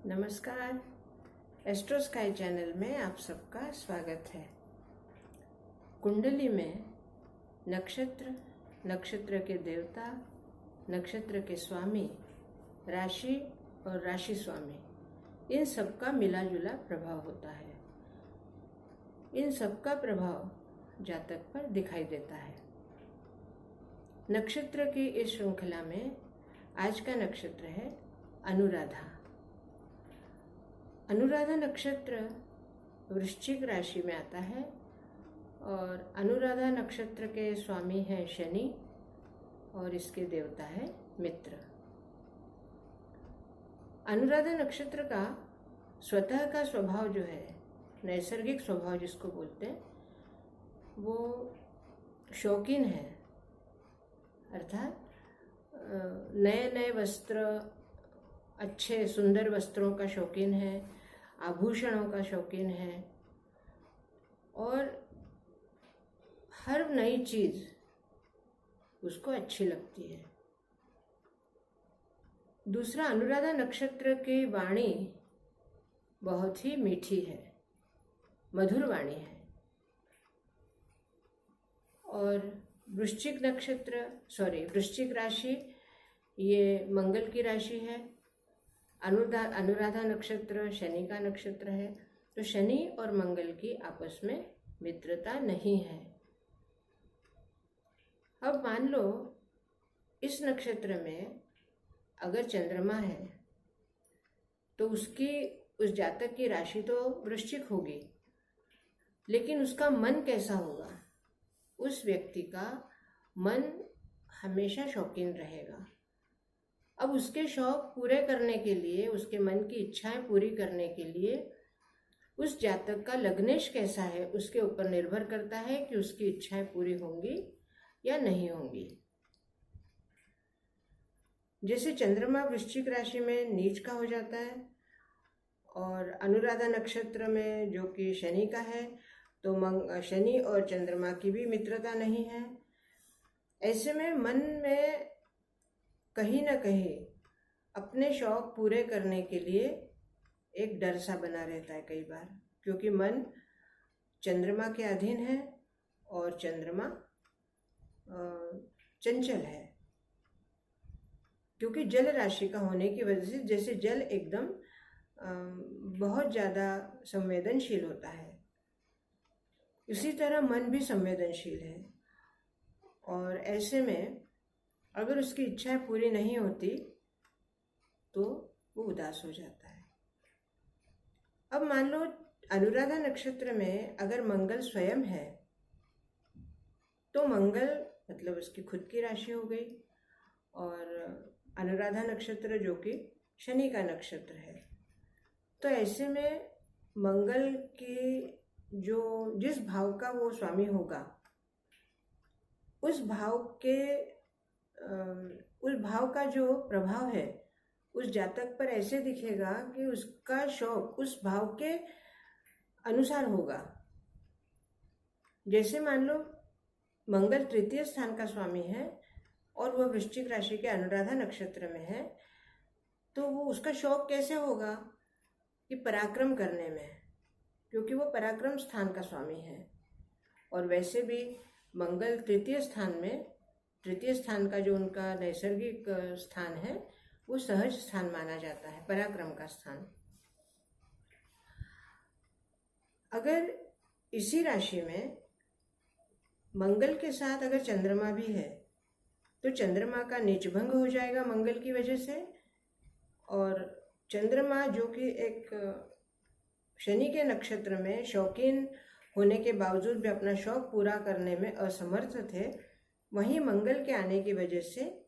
नमस्कार। Astro sky channel में आप सबका स्वागत है। कुंडली में नक्षत्र, नक्षत्र के देवता, नक्षत्र के स्वामी, राशि और राशि स्वामी, इन सब का मिला जुला प्रभाव होता है। इन सब का प्रभाव जातक पर दिखाई देता है। नक्षत्र की इस श्रृंखला में आज का नक्षत्र है अनुराधा। अनुराधा नक्षत्र वृश्चिक राशि में आता है और अनुराधा नक्षत्र के स्वामी हैं शनि और इसके देवता है मित्र। अनुराधा नक्षत्र का स्वतः का स्वभाव जो है, नैसर्गिक स्वभाव जिसको बोलते हैं, वो शौकीन है। अर्थात नए नए वस्त्र, अच्छे सुंदर वस्त्रों का शौकीन है, आभूषणों का शौकीन है और हर नई चीज उसको अच्छी लगती है। दूसरा, अनुराधा नक्षत्र की वाणी बहुत ही मीठी है, मधुर वाणी है। और वृश्चिक राशि ये मंगल की राशि है। अनुराधा नक्षत्र शनि का नक्षत्र है, तो शनि और मंगल की आपस में मित्रता नहीं है। अब मान लो इस नक्षत्र में अगर चंद्रमा है तो उस जातक की राशि तो वृश्चिक होगी, लेकिन उसका मन कैसा होगा? उस व्यक्ति का मन हमेशा शौकीन रहेगा। अब उसके शौक पूरे करने के लिए, उसके मन की इच्छाएं पूरी करने के लिए उस जातक का लग्नेश कैसा है उसके ऊपर निर्भर करता है कि उसकी इच्छाएं पूरी होंगी या नहीं होंगी। जैसे चंद्रमा वृश्चिक राशि में नीच का हो जाता है और अनुराधा नक्षत्र में जो कि शनि का है, तो शनि और चंद्रमा की भी मित्रता नहीं है। ऐसे में मन में कहीं ना कहीं अपने शौक पूरे करने के लिए एक डर सा बना रहता है कई बार, क्योंकि मन चंद्रमा के अधीन है और चंद्रमा चंचल है। क्योंकि जल राशि का होने की वजह से, जैसे जल एकदम बहुत ज़्यादा संवेदनशील होता है, इसी तरह मन भी संवेदनशील है। और ऐसे में अगर उसकी इच्छाएं पूरी नहीं होती तो वो उदास हो जाता है। अब मान लो अनुराधा नक्षत्र में अगर मंगल स्वयं है तो मंगल मतलब उसकी खुद की राशि हो गई, और अनुराधा नक्षत्र जो कि शनि का नक्षत्र है, तो ऐसे में मंगल की जिस भाव का वो स्वामी होगा, उस भाव का जो प्रभाव है उस जातक पर ऐसे दिखेगा कि उसका शौक उस भाव के अनुसार होगा। जैसे मान लो मंगल तृतीय स्थान का स्वामी है और वह वृश्चिक राशि के अनुराधा नक्षत्र में है, तो वो उसका शौक कैसे होगा कि पराक्रम करने में, क्योंकि वो पराक्रम स्थान का स्वामी है। और वैसे भी मंगल तृतीय स्थान का जो उनका नैसर्गिक स्थान है वो सहज स्थान माना जाता है, पराक्रम का स्थान। अगर इसी राशि में मंगल के साथ अगर चंद्रमा भी है तो चंद्रमा का नीचभंग हो जाएगा मंगल की वजह से, और चंद्रमा जो कि एक शनि के नक्षत्र में शौकीन होने के बावजूद भी अपना शौक पूरा करने में असमर्थ थे, वहीं मंगल के आने की वजह से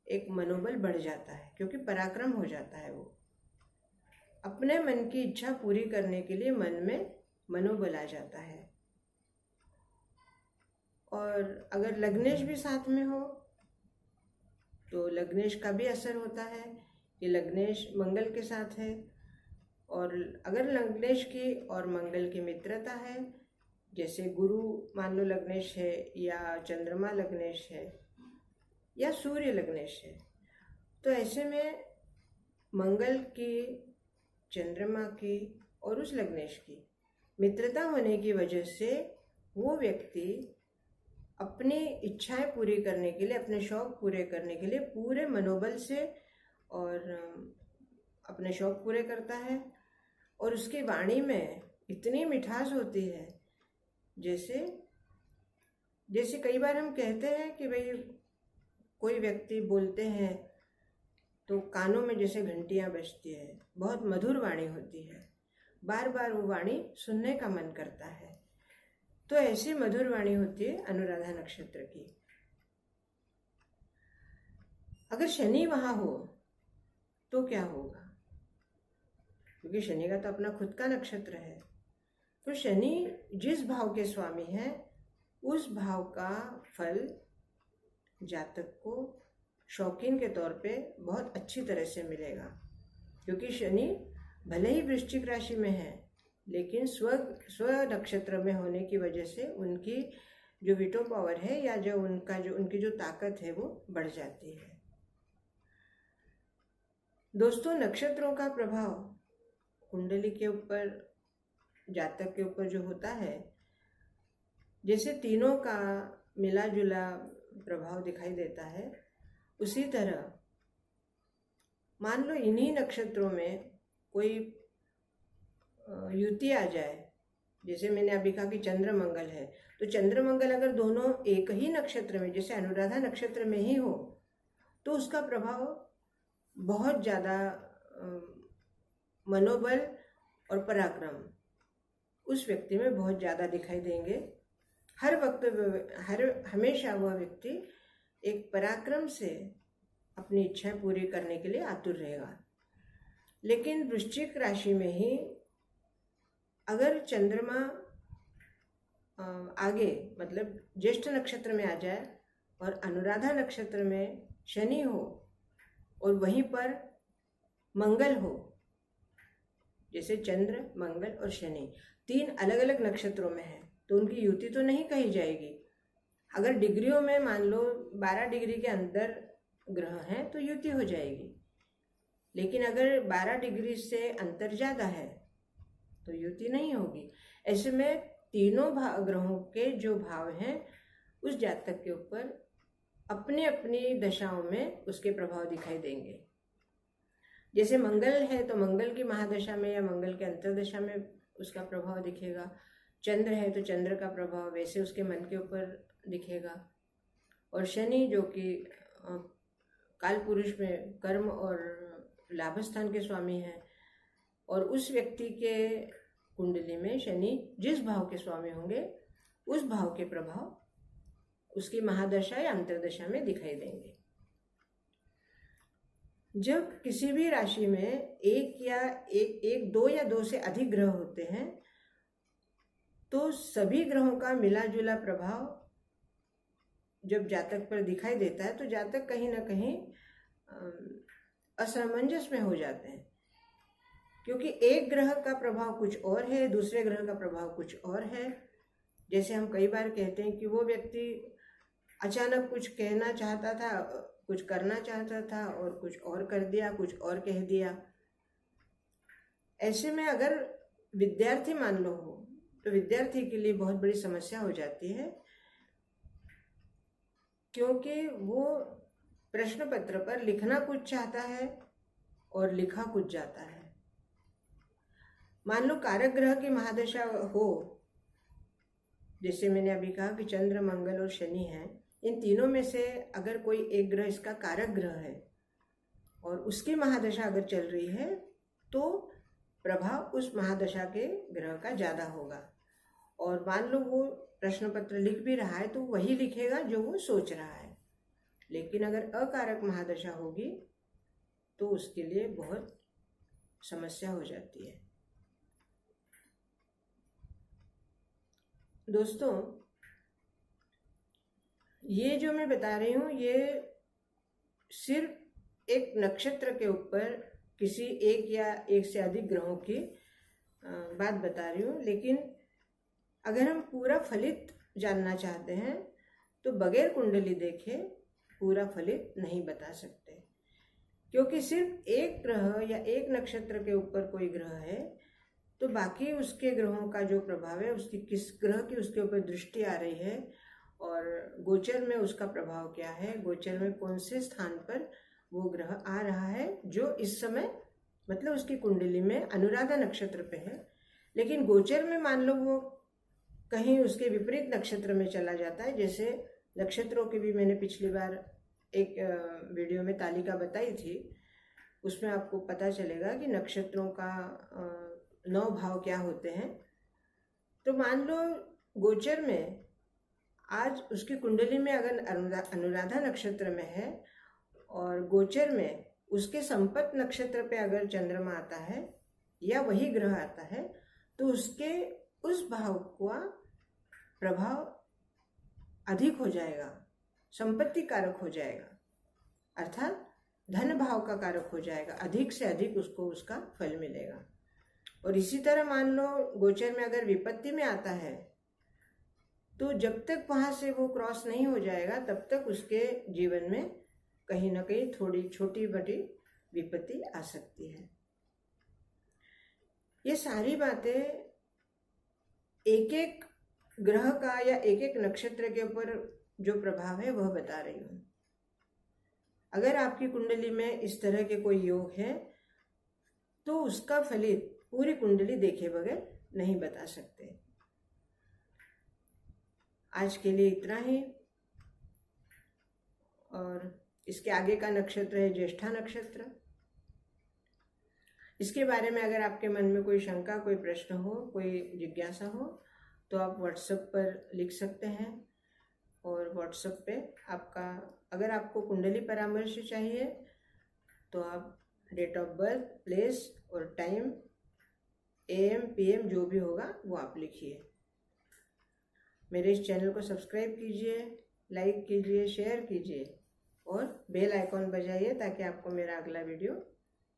एक मनोबल बढ़ जाता है, क्योंकि पराक्रम हो जाता है। वो अपने मन की इच्छा पूरी करने के लिए मन में मनोबल आ जाता है। और अगर लग्नेश भी साथ में हो तो लग्नेश का भी असर होता है कि लग्नेश मंगल के साथ है, और अगर लग्नेश की और मंगल की मित्रता है, जैसे गुरु मान लो लग्नेश है या चंद्रमा लग्नेश है या सूर्य लग्नेश है, तो ऐसे में मंगल की चंद्रमा की और उस लग्नेश की मित्रता होने की वजह से वो व्यक्ति अपनी इच्छाएं पूरी करने के लिए, अपने शौक पूरे करने के लिए पूरे मनोबल से और अपने शौक पूरे करता है। और उसकी वाणी में इतनी मिठास होती है, जैसे जैसे कई बार हम कहते हैं कि भाई कोई व्यक्ति बोलते हैं तो कानों में जैसे घंटियां बजती है, बहुत मधुर वाणी होती है, बार बार वो वाणी सुनने का मन करता है। तो ऐसी मधुर वाणी होती है अनुराधा नक्षत्र की। अगर शनि वहां हो तो क्या होगा? क्योंकि शनि का तो अपना खुद का नक्षत्र है। तो शनि जिस भाव के स्वामी है उस भाव का फल जातक को शौकीन के तौर पे बहुत अच्छी तरह से मिलेगा। क्योंकि शनि भले ही वृश्चिक राशि में है, लेकिन स्व नक्षत्र में होने की वजह से उनकी जो विटो पावर है या जो उनकी जो ताकत है वो बढ़ जाती है। दोस्तों, नक्षत्रों का प्रभाव कुंडली के ऊपर, जातक के ऊपर जो होता है, जैसे तीनों का मिला जुला प्रभाव दिखाई देता है, उसी तरह मान लो इन्हीं नक्षत्रों में कोई युति आ जाए। जैसे मैंने अभी कहा कि चंद्र मंगल है, तो चंद्र मंगल अगर दोनों एक ही नक्षत्र में, जैसे अनुराधा नक्षत्र में ही हो, तो उसका प्रभाव बहुत ज़्यादा मनोबल और पराक्रम उस व्यक्ति में बहुत ज़्यादा दिखाई देंगे। हर वक्त हमेशा वह व्यक्ति एक पराक्रम से अपनी इच्छाएं पूरी करने के लिए आतुर रहेगा। लेकिन वृश्चिक राशि में ही अगर चंद्रमा आगे, मतलब ज्येष्ठ नक्षत्र में आ जाए और अनुराधा नक्षत्र में शनि हो और वहीं पर मंगल हो, जैसे चंद्र, मंगल और शनि तीन अलग अलग नक्षत्रों में है, तो उनकी युति तो नहीं कही जाएगी। अगर डिग्रियों में मान लो 12 डिग्री के अंदर ग्रह हैं तो युति हो जाएगी, लेकिन अगर 12 डिग्री से अंतर ज़्यादा है तो युति नहीं होगी। ऐसे में तीनों ग्रहों के जो भाव हैं उस जातक के ऊपर अपनी अपनी दशाओं में उसके प्रभाव दिखाई देंगे। जैसे मंगल है तो मंगल की महादशा में या मंगल के अंतर्दशा में उसका प्रभाव दिखेगा। चंद्र है तो चंद्र का प्रभाव वैसे उसके मन के ऊपर दिखेगा। और शनि जो कि काल पुरुष में कर्म और लाभ स्थान के स्वामी हैं, और उस व्यक्ति के कुंडली में शनि जिस भाव के स्वामी होंगे उस भाव के प्रभाव उसकी महादशा या अंतर्दशा में दिखाई देंगे। जब किसी भी राशि में एक, दो या दो से अधिक ग्रह होते हैं तो सभी ग्रहों का मिला जुला प्रभाव जब जातक पर दिखाई देता है तो जातक कहीं ना कहीं असमंजस में हो जाते हैं, क्योंकि एक ग्रह का प्रभाव कुछ और है, दूसरे ग्रह का प्रभाव कुछ और है। जैसे हम कई बार कहते हैं कि वो व्यक्ति अचानक कुछ कहना चाहता था, कुछ करना चाहता था और कुछ और कर दिया, कुछ और कह दिया। ऐसे में अगर विद्यार्थी मान लो हो तो विद्यार्थी के लिए बहुत बड़ी समस्या हो जाती है, क्योंकि वो प्रश्न पत्र पर लिखना कुछ चाहता है और लिखा कुछ जाता है। मान लो कारक ग्रह की महादशा हो, जैसे मैंने अभी कहा कि चंद्र, मंगल और शनि हैं, इन तीनों में से अगर कोई एक ग्रह इसका कारक ग्रह है और उसकी महादशा अगर चल रही है तो प्रभाव उस महादशा के ग्रह का ज़्यादा होगा। और मान लो वो प्रश्न पत्र लिख भी रहा है तो वही लिखेगा जो वो सोच रहा है। लेकिन अगर अकारक महादशा होगी तो उसके लिए बहुत समस्या हो जाती है। दोस्तों, ये जो मैं बता रही हूँ ये सिर्फ एक नक्षत्र के ऊपर किसी एक या एक से अधिक ग्रहों की बात बता रही हूँ, लेकिन अगर हम पूरा फलित जानना चाहते हैं तो बगैर कुंडली देखे पूरा फलित नहीं बता सकते। क्योंकि सिर्फ एक ग्रह या एक नक्षत्र के ऊपर कोई ग्रह है तो बाकी उसके ग्रहों का जो प्रभाव है, उसकी किस ग्रह की उसके ऊपर दृष्टि आ रही है और गोचर में उसका प्रभाव क्या है, गोचर में कौन से स्थान पर वो ग्रह आ रहा है जो इस समय मतलब उसकी कुंडली में अनुराधा नक्षत्र पे है, लेकिन गोचर में मान लो वो कहीं उसके विपरीत नक्षत्र में चला जाता है। जैसे नक्षत्रों की भी मैंने पिछली बार एक वीडियो में तालिका बताई थी, उसमें आपको पता चलेगा कि नक्षत्रों का 9 भाव क्या होते हैं। तो मान लो गोचर में आज उसकी कुंडली में अगर अनुराधा नक्षत्र में है और गोचर में उसके संपत नक्षत्र पे अगर चंद्रमा आता है या वही ग्रह आता है तो उसके उस भाव का प्रभाव अधिक हो जाएगा, संपत्ति कारक हो जाएगा, अर्थात धन भाव का कारक हो जाएगा, अधिक से अधिक उसको उसका फल मिलेगा। और इसी तरह मान लो गोचर में अगर विपत्ति में आता है तो जब तक वहां से वो क्रॉस नहीं हो जाएगा तब तक उसके जीवन में कहीं ना कहीं थोड़ी छोटी बड़ी विपत्ति आ सकती है। ये सारी बातें एक एक ग्रह का या एक एक नक्षत्र के ऊपर जो प्रभाव है वह बता रही हूँ। अगर आपकी कुंडली में इस तरह के कोई योग है तो उसका फलित पूरी कुंडली देखे बगैर नहीं बता सकते। आज के लिए इतना ही। और इसके आगे का नक्षत्र है ज्येष्ठा नक्षत्र। इसके बारे में अगर आपके मन में कोई शंका, कोई प्रश्न हो, कोई जिज्ञासा हो तो आप व्हाट्सएप पर लिख सकते हैं। और व्हाट्सएप पे आपका अगर आपको कुंडली परामर्श चाहिए तो आप डेट ऑफ बर्थ, प्लेस और टाइम, AM PM जो भी होगा वो आप लिखिए। मेरे इस चैनल को सब्सक्राइब कीजिए, लाइक कीजिए, शेयर कीजिए और बेल आइकॉन बजाइए ताकि आपको मेरा अगला वीडियो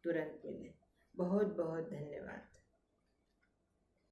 तुरंत मिले। बहुत बहुत धन्यवाद।